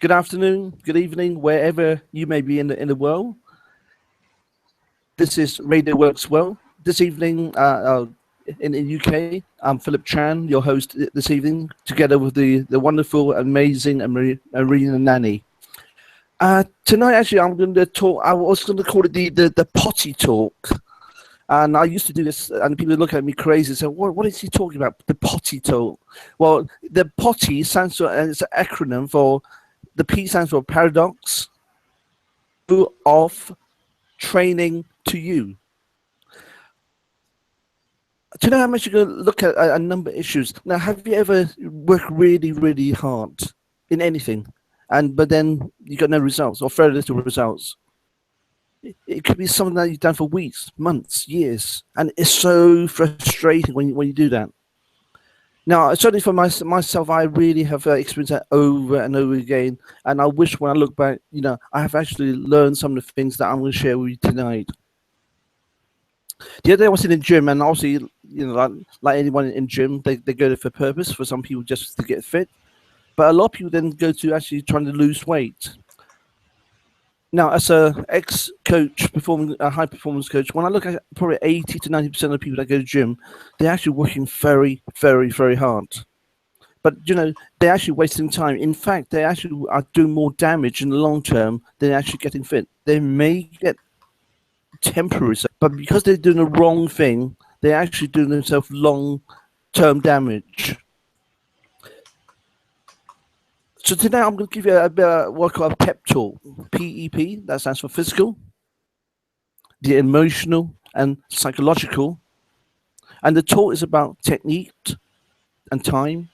Good afternoon, good evening, wherever you may be in the world. This is Radio Works Well. This evening in the UK, I'm Philip Chan, your host this evening, together with the wonderful, amazing Marina Nani. Tonight, actually, I'm going to talk. I was going to call it the potty talk. And I used to do this, and people look at me crazy and say, what is he talking about? The potty talk. Well, the potty stands for, and it's an acronym for, the P stands for paradox of training to you. Today, I'm actually going to look at a number of issues. Now, have you ever worked really, really hard in anything, but then you got no results or very little results? It could be something that you've done for weeks, months, years, and it's so frustrating when you do that. Now, certainly for myself, I really have experienced that over and over again, and I wish when I look back, I have actually learned some of the things that I'm going to share with you tonight. The other day I was in the gym, and obviously, like anyone in gym, they go there for purpose. For some people, just to get fit, but a lot of people then go to actually trying to lose weight. Now, as a ex-coach, a high-performance coach, when I look at probably 80 to 90% of the people that go to gym, they're actually working very, very, very hard. But, they're actually wasting time. In fact, they actually are doing more damage in the long term than actually getting fit. They may get temporary, but because they're doing the wrong thing, they're actually doing themselves long-term damage. So today I'm going to give you a bit of what I call a pep talk. PEP, that stands for physical, the emotional and psychological. And the talk is about technique and time.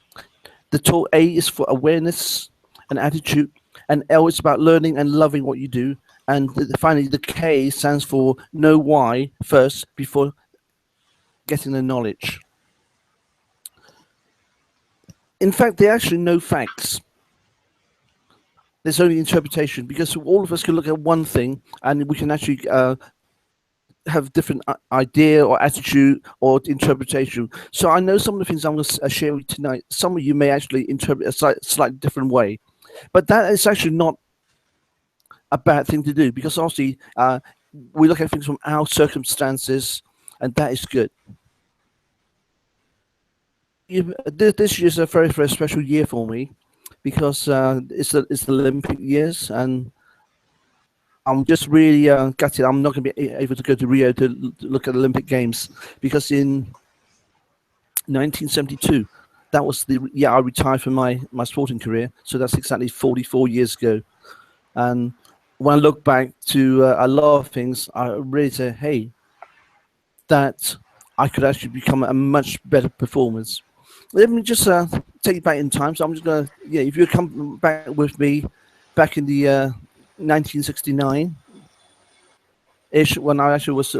The talk A is for awareness and attitude. And L is about learning and loving what you do. And finally, the K stands for know why first before getting the knowledge. In fact, there are actually no facts. There's only interpretation, because all of us can look at one thing and we can actually have different idea or attitude or interpretation. So I know some of the things I'm going to share with you tonight, some of you may actually interpret a slightly different way. But that is actually not a bad thing to do, because obviously we look at things from our circumstances, and that is good. This year is a very, very special year for me, because it's the Olympic years, and I'm just really gutted I'm not going to be able to go to Rio to look at the Olympic Games, because in 1972, that was the year I retired from my sporting career, so that's exactly 44 years ago. And when I look back to a lot of things, I really say, hey, that I could actually become a much better performer. Let me just take you back in time. So I'm just going to, if you come back with me back in the 1969-ish, when I actually was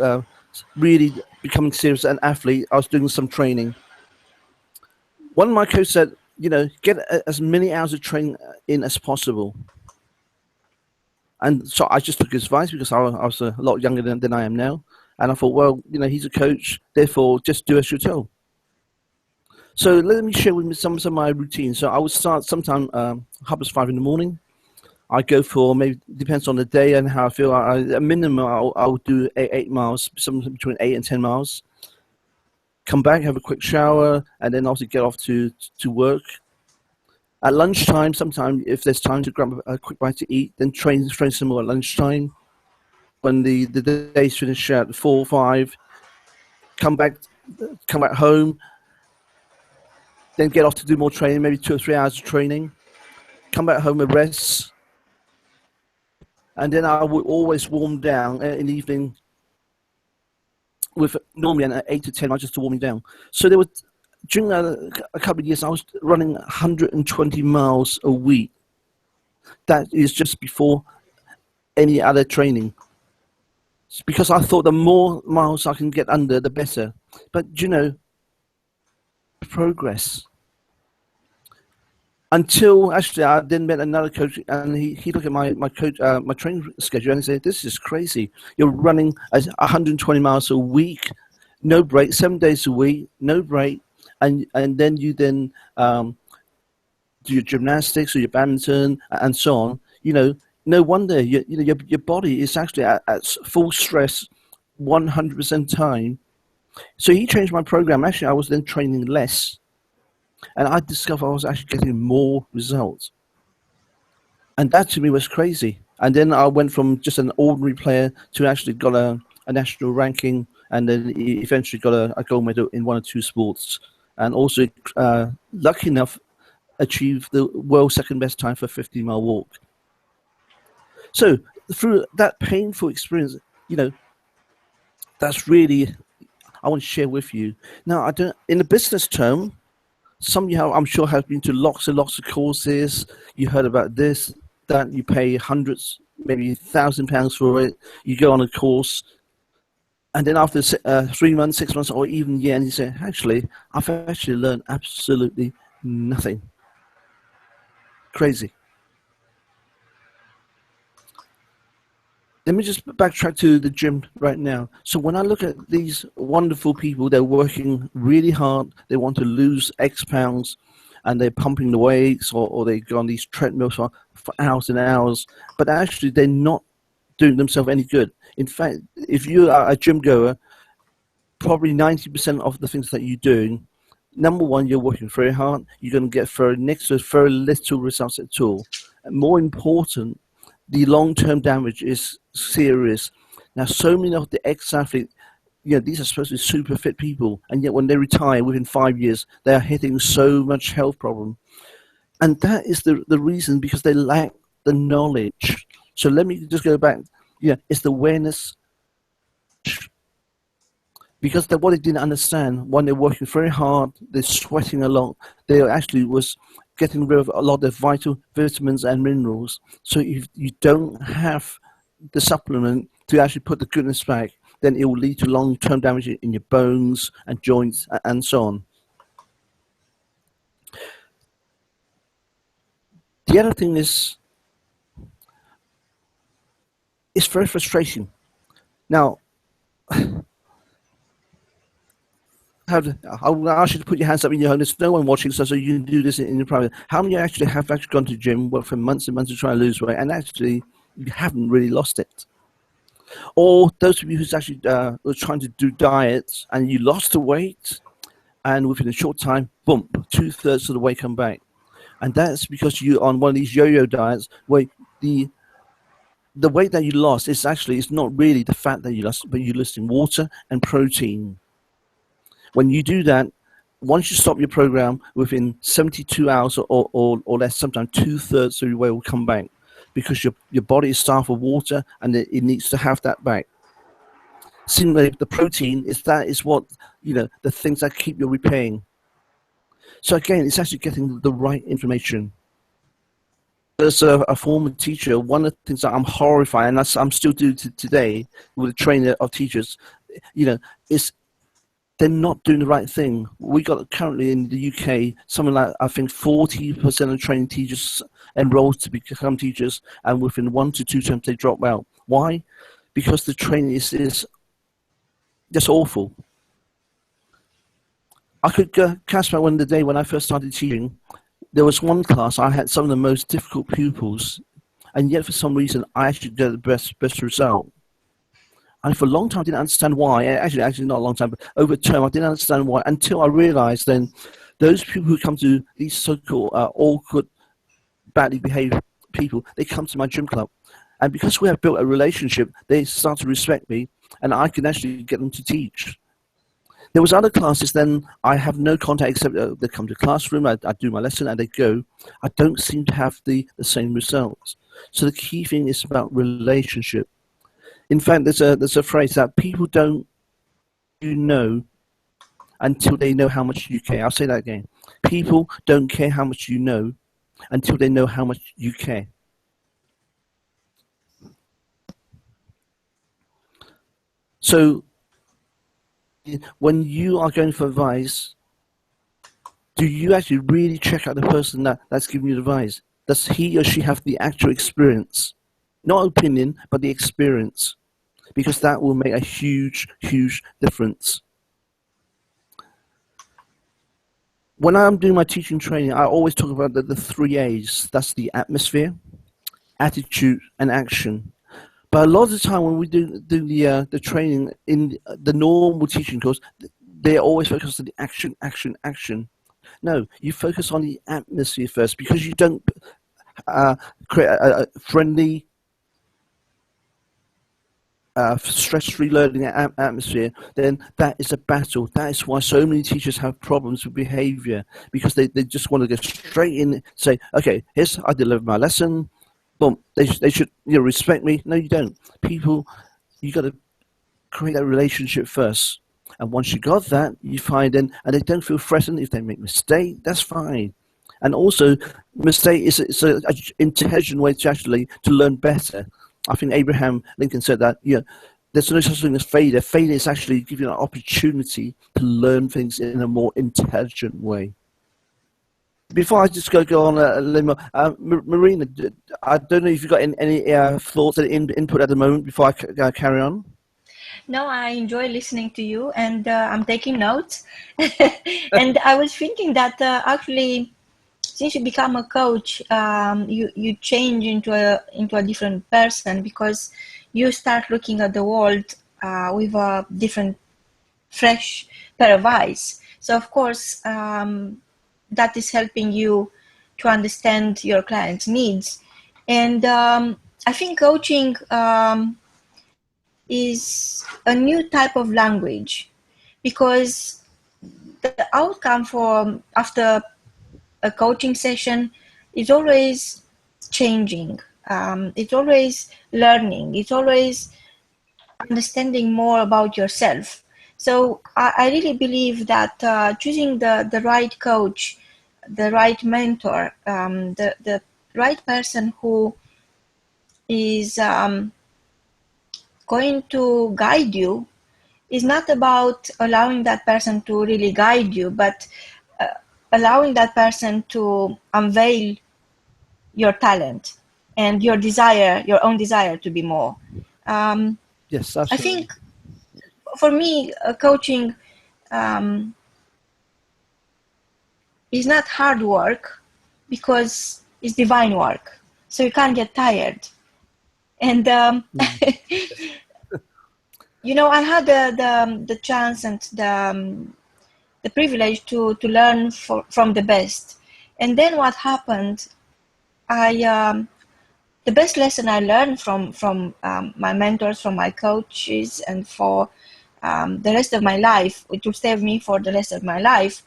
really becoming serious as an athlete, I was doing some training. One of my coaches said, get as many hours of training in as possible. And so I just took his advice, because I was a lot younger than I am now. And I thought, well, he's a coach, therefore just do as you're told. So let me share with you some of my routines. So I would start sometime 5:30 in the morning. I go for, maybe depends on the day and how I feel. A minimum, I would do 8 miles, something between 8 and 10 miles. Come back, have a quick shower, and then also get off to work. At lunchtime, sometimes if there's time to grab a quick bite to eat, then train some more at lunchtime. When the day's finished at 4 or 5, come back home. Then get off to do more training, maybe 2 or 3 hours of training. Come back home and rest. And then I would always warm down in the evening with normally an 8 to 10 miles just to warm me down. So there was, during a couple of years, I was running 120 miles a week. That is just before any other training. It's because I thought the more miles I can get under, the better. But progress. Until actually I then met another coach, and he looked at my training schedule and he said, this is crazy. You're running 120 miles a week, no break, 7 days a week, no break, and then you do your gymnastics or your badminton and so on, no wonder your body is actually at full stress 100% time. So he changed my program. Actually, I was then training less, and I discovered I was actually getting more results. And that to me was crazy. And then I went from just an ordinary player to actually got a national ranking, and then eventually got a gold medal in one or two sports, and also lucky enough achieved the world's second best time for 50-mile walk. So through that painful experience, that's really I want to share with you. Now, I don't in the business term. Some you have, I'm sure, have been to lots and lots of courses. You heard about this, that you pay hundreds, maybe £1,000 for it. You go on a course, and then after 3 months, 6 months, or even a year, and you say, actually, I've actually learned absolutely nothing. Crazy. Let me just backtrack to the gym right now. So when I look at these wonderful people, they're working really hard. They want to lose X pounds, and they're pumping the weights, or they go on these treadmills for hours and hours. But actually, they're not doing themselves any good. In fact, if you are a gym goer, probably 90% of the things that you're doing, number one, you're working very hard. You're going to get very little results at all. And more important, the long-term damage is serious. Now, so many of the ex-athletes, these are supposed to be super fit people, and yet when they retire within 5 years, they are hitting so much health problem. And that is the reason, because they lack the knowledge. So let me just go back. It's the awareness. Because what they didn't understand, when they're working very hard, they're sweating a lot, they actually was getting rid of a lot of vital vitamins and minerals. So if you don't have the supplement to actually put the goodness back, then it will lead to long-term damage in your bones and joints and so on. The other thing is, it's very frustrating. Now, I will ask you to put your hands up in your home. There's no one watching, so you can do this in your private. How many actually have gone to gym, worked for months and months to try and lose weight, and actually you haven't really lost it? Or those of you who's actually were trying to do diets and you lost the weight, and within a short time, boom, 2/3 of the weight come back. And that's because you're on one of these yo-yo diets where the weight that you lost is not really the fat that you lost, but you're losing water and protein. When you do that, once you stop your program, within 72 hours or less, sometimes 2/3 of your weight will come back, because your body is starved for water and it needs to have that back. Similarly, the protein is what, the things that keep you repairing. So again, it's actually getting the right information. As a former teacher, one of the things that I'm horrified, and I'm still doing today with a trainer of teachers, is they're not doing the right thing. We got currently in the UK something like, I think, 40% of trained teachers enrolled to become teachers, and within 1 to 2 terms they drop out. Why? Because the training is just awful. I could cast back one the day when I first started teaching. There was one class I had some of the most difficult pupils, and yet for some reason I actually got the best result. And for a long time, I didn't understand why. Actually, not a long time, but over time, I didn't understand why, until I realized then those people who come to these so-called awkward, badly behaved people, they come to my gym club. And because we have built a relationship, they start to respect me, and I can actually get them to teach. There was other classes, then I have no contact except they come to the classroom, I do my lesson, and they go. I don't seem to have the same results. So the key thing is about relationship. In fact, there's a phrase that people don't know until they know how much you care. I'll say that again. People don't care how much you know until they know how much you care. So when you are going for advice, do you actually really check out the person that's giving you advice? Does he or she have the actual experience? Not opinion, but the experience. Because that will make a huge, huge difference. when I'm doing my teaching training, I always talk about the three A's. That's the atmosphere, attitude, and action. But a lot of the time when we do the training in the normal teaching course, they always focus on the action, action, action. No, you focus on the atmosphere first, because you don't create a friendly, stress-free learning atmosphere, then that is a battle. That is why so many teachers have problems with behavior, because they just want to go straight in, say, okay, here's I delivered my lesson. Boom. They should respect me. No, you don't. People, you got to create that relationship first. And once you got that, you find in, and they don't feel threatened if they make mistake. That's fine. And also, mistake is an intelligent way to learn better. I think Abraham Lincoln said that. There's no such thing as failure. Failure is actually giving you an opportunity to learn things in a more intelligent way. Before I just go on a limb, Marina, I don't know if you've got any thoughts and input at the moment before I carry on. No, I enjoy listening to you, and I'm taking notes. And I was thinking that actually, since you become a coach, you change into a different person, because you start looking at the world with a different, fresh pair of eyes. So of course, that is helping you to understand your client's needs. And I think coaching is a new type of language, because the outcome after a coaching session is always changing. It's always learning. It's always understanding more about yourself. So I really believe that choosing the right coach, the right mentor, the right person who is going to guide you, is not about allowing that person to really guide you, but allowing that person to unveil your talent and your desire, your own desire to be more. Yes, I absolutely. think for me, coaching is not hard work, because it's divine work. So you can't get tired. And I had the chance and the privilege to learn from the best. And then what happened, the best lesson I learned from my mentors, from my coaches, and for the rest of my life, which will stay with me for the rest of my life,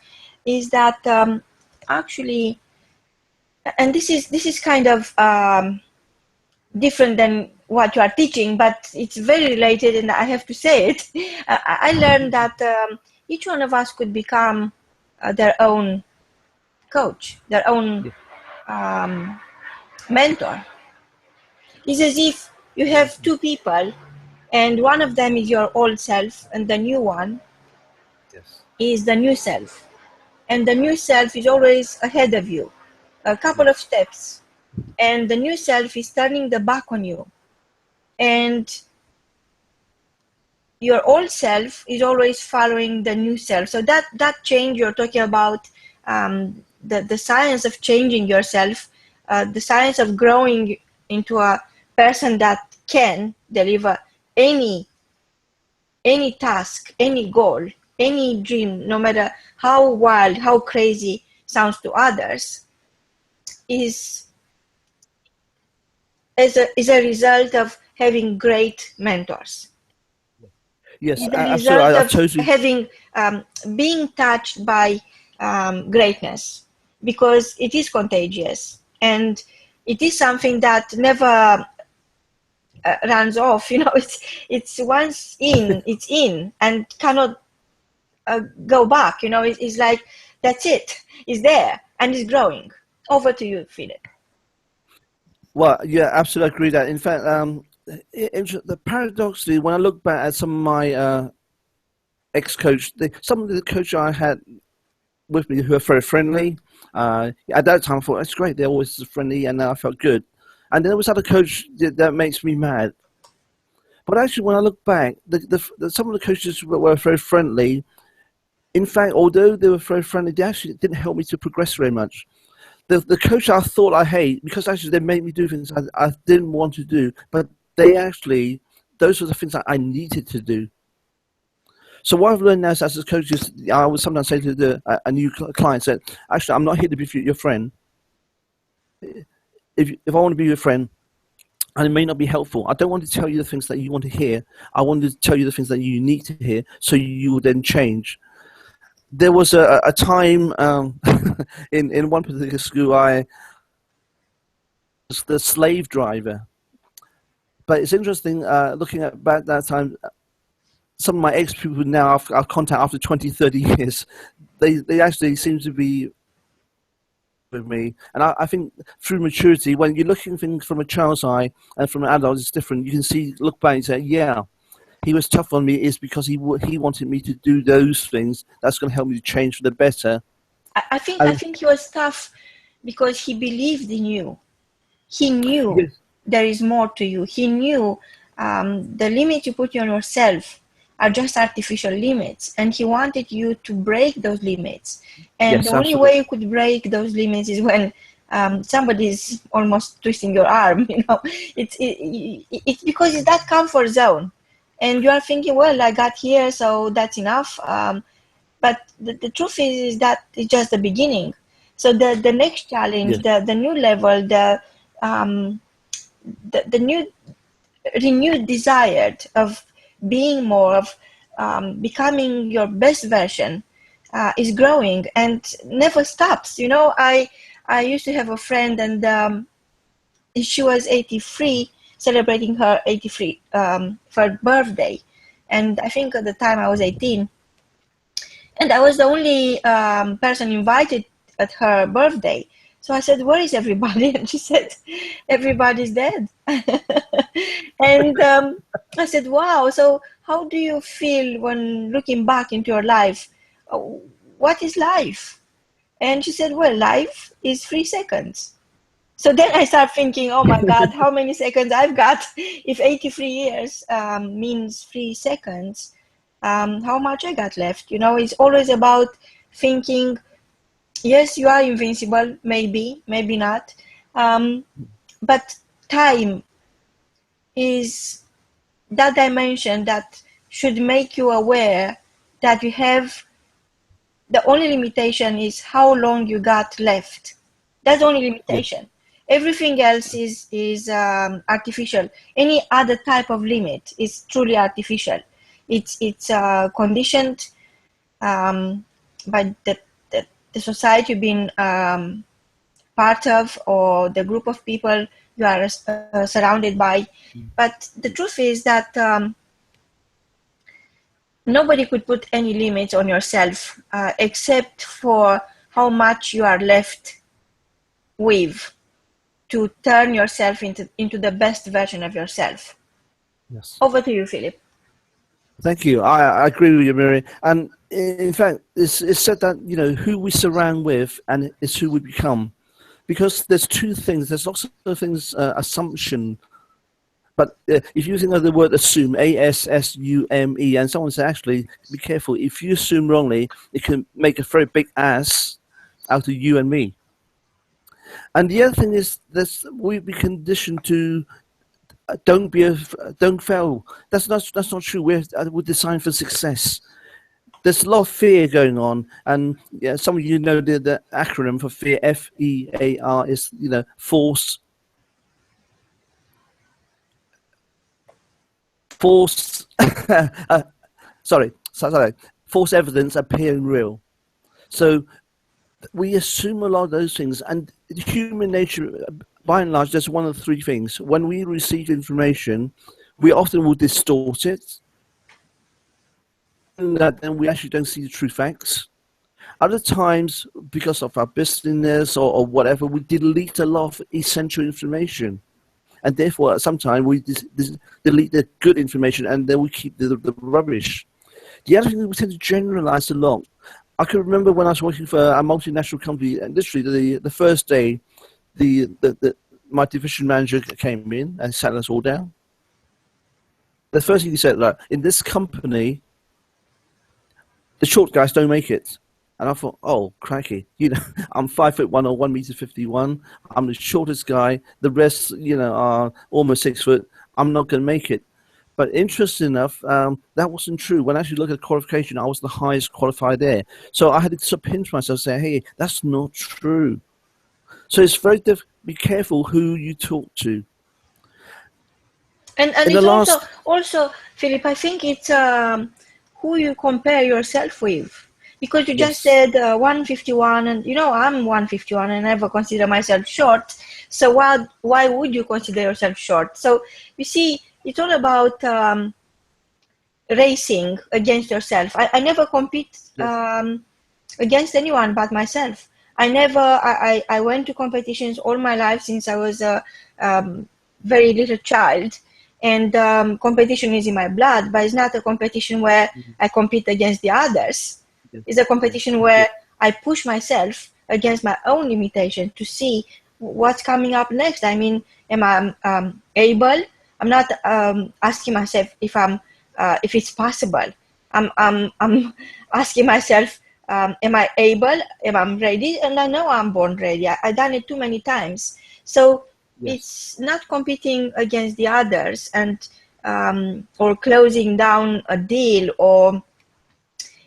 is that actually, and this is kind of different than what you are teaching, but it's very related, and I have to say it. I learned that each one of us could become their own coach, their own mentor. It's as if you have two people, and one of them is your old self, and the new one is the new self. And the new self is always ahead of you, a couple of steps. And the new self is turning the back on you. And your old self is always following the new self. So that change you're talking about, the science of changing yourself, the science of growing into a person that can deliver any task, any goal, any dream, no matter how wild, how crazy sounds to others, is a result of having great mentors. Yes, Is the absolutely. result I of totally. having being touched by greatness, because it is contagious, and it is something that never runs off. It's once in, it's in, and cannot go back. It's like, that's it. It's there, and it's growing. Over to you, Philip. Well, yeah, absolutely agree that. In fact, the paradoxically, when I look back at some of my ex-coach, some of the coaches I had with me who are very friendly. At that time, I thought that's great. They're always friendly, and I felt good. And then there was other coach that makes me mad. But actually, when I look back, some of the coaches were very friendly. In fact, although they were very friendly, they actually didn't help me to progress very much. The coach I thought I hate, because actually they made me do things I didn't want to do, but they actually, those were the things that I needed to do. So what I've learned now is, as a coach, is I would sometimes say to a new client, that actually I'm not here to be your friend. If I want to be your friend, and it may not be helpful, I don't want to tell you the things that you want to hear. I want to tell you the things that you need to hear, so you will then change. There was a time in one particular school, I was the slave driver. But it's interesting looking at back that time. Some of my ex-people now I've contact after 20, 30 years. They actually seem to be with me, and I think through maturity, when you're looking at things from a child's eye and from an adult, it's different. You can look back and say, yeah, he was tough on me is because he wanted me to do those things. That's going to help me to change for the better. I think he was tough because he believed in you. He knew Yes. there is more to you. He knew the limit you put on yourself are just artificial limits, and he wanted you to break those limits. And Yes, the only way you could break those limits is when somebody's almost twisting your arm. You know, it's because it's that comfort zone, and you are thinking, well, I got here, so that's enough. But the truth is that it's just the beginning. So the next challenge, yes. the new level, the new renewed desire of being more, of becoming your best version is growing and never stops. You know, I used to have a friend, and she was 83, celebrating her 83 for her birthday, and I think at the time I was 18, and I was the only person invited at her birthday. So I said, where is everybody? And she said, everybody's dead. And I said, wow, so how do you feel when looking back into your life? What is life? And she said, well, life is 3 seconds. So then I start thinking, oh my God, how many seconds I've got? If 83 years means 3 seconds, how much I got left? You know, it's always about thinking, yes, you are invincible, maybe not. But time is that dimension that should make you aware that you have, the only limitation is how long you got left. That's the only limitation. Yes. Everything else is artificial. Any other type of limit is truly artificial. It's conditioned by the society you've been part of, or the group of people you are surrounded by. But the truth is that nobody could put any limits on yourself except for how much you are left with to turn yourself into the best version of yourself. Yes. Over to you, Philip. Thank you. I agree with you, Mary. And in fact, it's said that, you know, who we surround with and is who we become. Because there's two things. There's lots of things, assumption. But if you think of the word assume, A-S-S-U-M-E, and someone says, actually, be careful. If you assume wrongly, it can make a very big ass out of you and me. And the other thing is that we be conditioned to don't fail. That's not true. We're designed for success. There's a lot of fear going on, and yeah, some of you know the acronym for fear, F-E-A-R, is, you know, force. False evidence appearing real. So we assume a lot of those things, and human nature, by and large, there's one of three things. When we receive information, we often will distort it, and then we actually don't see the true facts. Other times, because of our busyness or whatever, we delete a lot of essential information. And therefore, sometimes we delete the good information, and then we keep the rubbish. The other thing is we tend to generalize a lot. I can remember when I was working for a multinational company, and literally the first day, my division manager came in and sat us all down. The first thing he said, like, in this company, the short guys don't make it. And I thought, oh, cracky. I'm 5'1" or 1 meter 51. I'm the shortest guy. The rest, are almost 6 foot. I'm not going to make it. But interesting enough, that wasn't true. When I actually look at qualification, I was the highest qualified there. So I had to sort of pinch myself and say, hey, that's not true. So it's very be careful who you talk to. And it's also, Philip, I think it's who you compare yourself with. Because you just said 151, and I'm 151 and I never consider myself short. So why would you consider yourself short? So you see, it's all about racing against yourself. I never compete against anyone but myself. I went to competitions all my life since I was a very little child. And competition is in my blood, but it's not a competition where I compete against the others. It's a competition where I push myself against my own limitation to see what's coming up next. I mean, am I able? I'm not asking myself if it's possible. I'm asking myself, am I able? Am I ready? And I know I'm born ready. I've done it too many times. So it's not competing against the others and or closing down a deal, or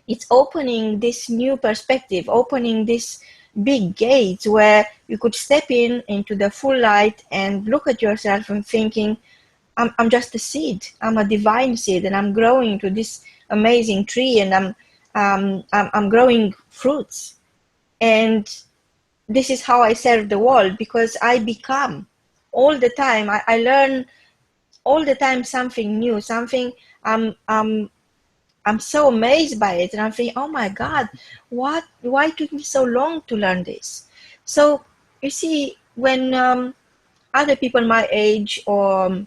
it's opening this new perspective, opening this big gates where you could step into the full light and look at yourself and thinking, I'm just a seed. I'm a divine seed, and I'm growing to this amazing tree, and I'm growing fruits. And this is how I serve the world, because I become all the time. I learn all the time something new, something I'm so amazed by it, and I'm thinking, oh my God, why it took me so long to learn this? So you see, when other people my age, or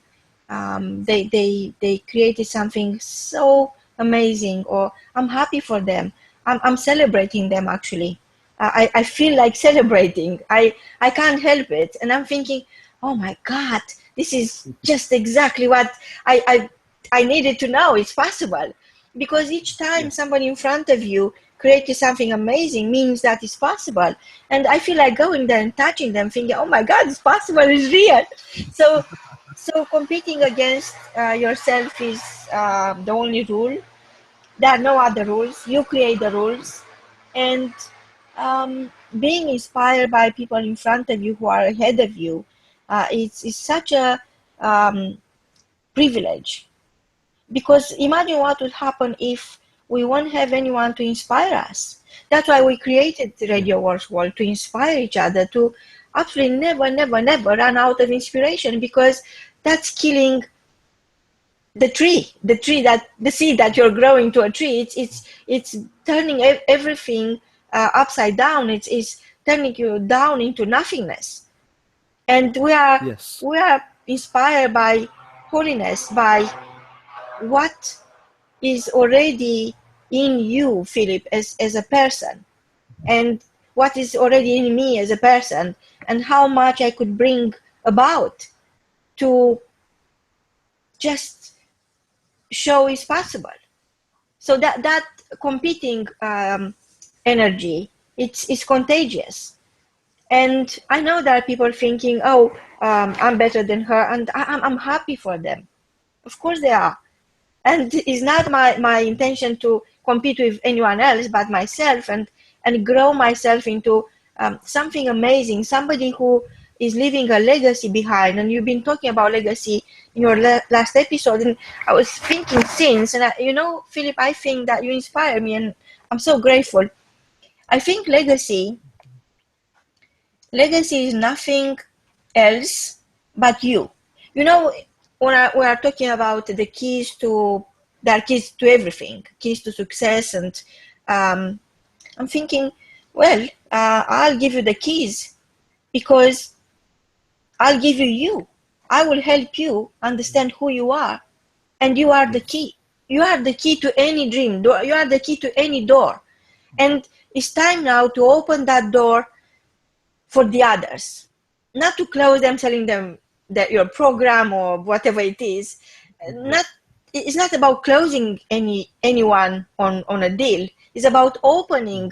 they created something so amazing, or I'm happy for them, I'm celebrating them actually. I feel like celebrating. I can't help it, and I'm thinking, oh my God, this is just exactly what I needed to know. It's possible. Because each time somebody in front of you created something amazing means that it's possible. And I feel like going there and touching them, thinking, oh my God, it's possible, it's real. So competing against yourself is the only rule. There are no other rules. You create the rules. And being inspired by people in front of you who are ahead of you, it's such a privilege. Because imagine what would happen if we won't have anyone to inspire us. That's why we created the Radio Wars World, to inspire each other, to absolutely never run out of inspiration, because that's killing the seed that you're growing to a tree. It's turning everything upside down. It's turning you down into nothingness. And we are inspired by holiness, by what is already in you, Philip, as a person, and what is already in me as a person, and how much I could bring about to just show is possible. So that competing energy, it's contagious. And I know there are people thinking, oh, I'm better than her, and I'm happy for them. Of course they are. And it's not my intention to compete with anyone else but myself, and grow myself into something amazing, somebody who is leaving a legacy behind. And you've been talking about legacy in your last episode, and I was thinking since, and Philip, I think that you inspire me, and I'm so grateful. I think legacy is nothing else but you. When we are talking about the keys to everything, keys to success, and I'm thinking, well, I'll give you the keys, because I'll give you. I will help you understand who you are, and you are the key. You are the key to any dream. You are the key to any door, and it's time now to open that door for the others, not to close them, telling them that your program or whatever it is, not it's not about closing anyone on a deal. It's about opening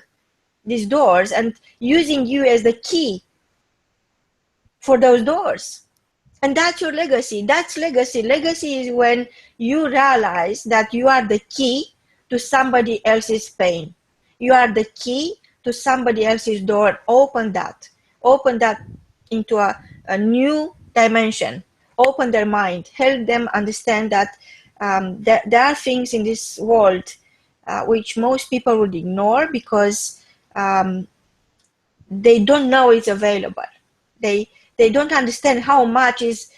these doors and using you as the key for those doors. And that's your legacy. That's legacy. Legacy is when you realize that you are the key to somebody else's pain. You are the key to somebody else's door. Open that into a new dimension. Open their mind. Help them understand that there are things in this world which most people would ignore because they don't know it's available. They don't understand how much is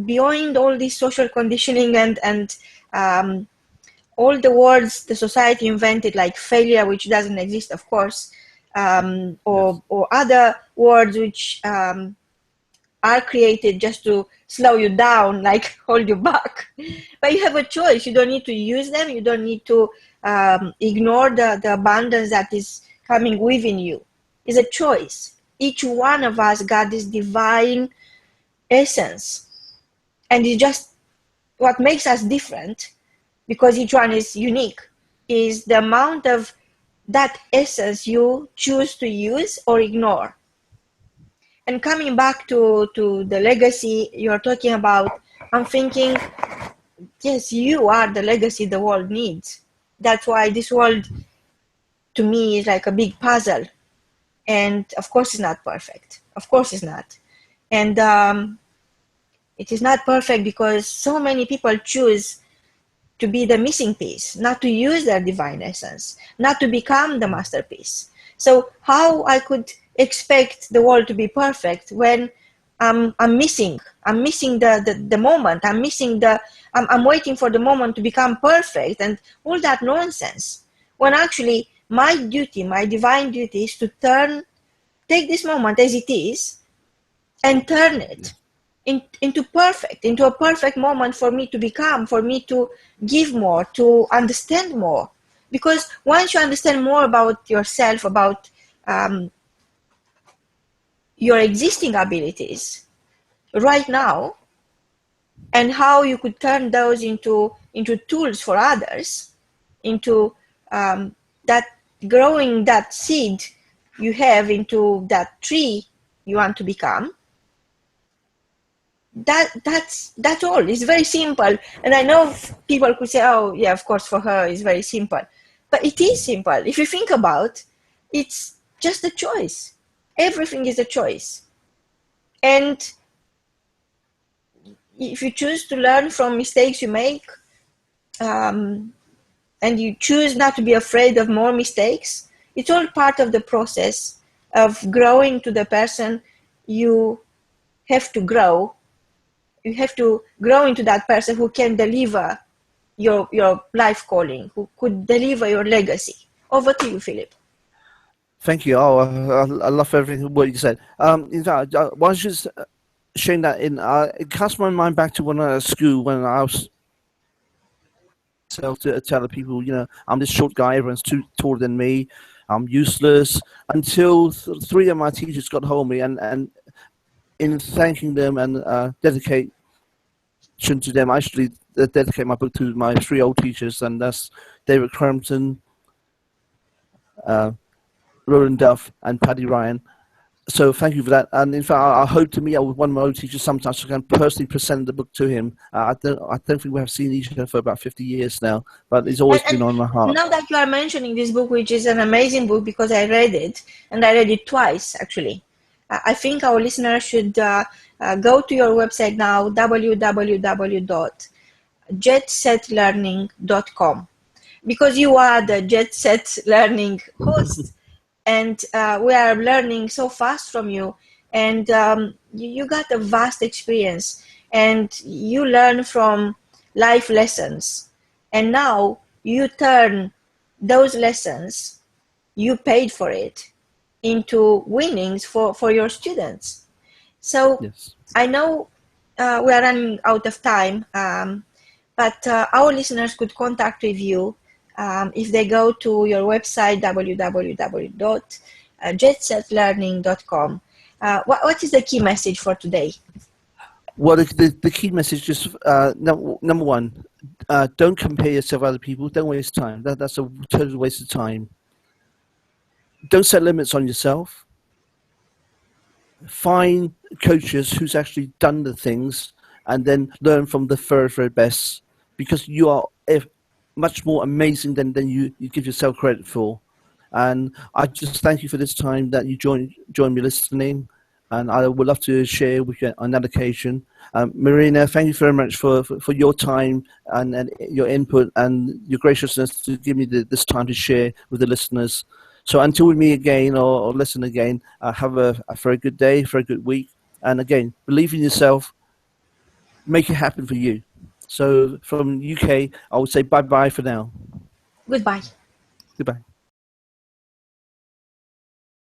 beyond all this social conditioning and all the words the society invented, like failure, which doesn't exist, of course, or other words which are created just to slow you down, like hold you back. But you have a choice. You don't need to use them. You don't need to ignore the abundance that is coming within you. It's a choice. Each one of us got this divine essence. And it's just what makes us different, because each one is unique, is the amount of that essence you choose to use or ignore. And coming back to the legacy you're talking about, I'm thinking, yes, you are the legacy the world needs. That's why this world, to me, is like a big puzzle. And of course it's not perfect. Of course it's not. And it is not perfect because so many people choose to be the missing piece, not to use their divine essence, not to become the masterpiece. So how I could expect the world to be perfect when I'm missing the moment. I'm waiting for the moment to become perfect and all that nonsense. When actually my duty, my divine duty, is to take this moment as it is and turn it into a perfect moment for me to become, for me to give more, to understand more. Because once you understand more about yourself, about your existing abilities right now, and how you could turn those into tools for others, into that growing that seed you have into that tree you want to become. That's all. It's very simple. And I know people could say, oh yeah, of course for her it's very simple. But it is simple. If you think about, it's just a choice. Everything is a choice. And if you choose to learn from mistakes you make, and you choose not to be afraid of more mistakes, it's all part of the process of growing to the person you have to grow. You have to grow into that person who can deliver your life calling, who could deliver your legacy. Over to you, Philip. Thank you. Oh, I love everything what you said. In fact, I was just sharing that it cast my mind back to when I was at school, when I was to tell the people, I'm this short guy, everyone's too taller than me, I'm useless, until three of my teachers got hold of me, and in thanking them and dedication to them, I actually dedicate my book to my three old teachers, and that's David Crampton, Roland Duff, and Paddy Ryan. So thank you for that. And in fact, I hope to meet up with one of my old teachers sometimes so I can personally present the book to him. I don't think we have seen each other for about 50 years now, but it's always been on my heart. Now that you are mentioning this book, which is an amazing book because I read it, and I read it twice actually. I think our listeners should go to your website now, www.jetsetlearning.com, because you are the Jet Set Learning host. And we are learning so fast from you, and you got a vast experience, and you learn from life lessons, and now you turn those lessons, you paid for it, into winnings for your students. So yes. I know we are running out of time, but our listeners could contact with you if they go to your website, www.jetsetlearning.com. What is the key message for today? Well, the key message is number one, don't compare yourself with other people. Don't waste time. That's a total waste of time. Don't set limits on yourself. Find coaches who's actually done the things and then learn from the very, very best, because you are much more amazing than you give yourself credit for. And I just thank you for this time that you joined me listening, and I would love to share with you on that occasion. Marina, thank you very much for your time and your input and your graciousness to give me this time to share with the listeners. So until we meet again or listen again, have a very good day, very good week. And again, believe in yourself, make it happen for you. So from UK, I would say bye-bye for now. Goodbye. Goodbye.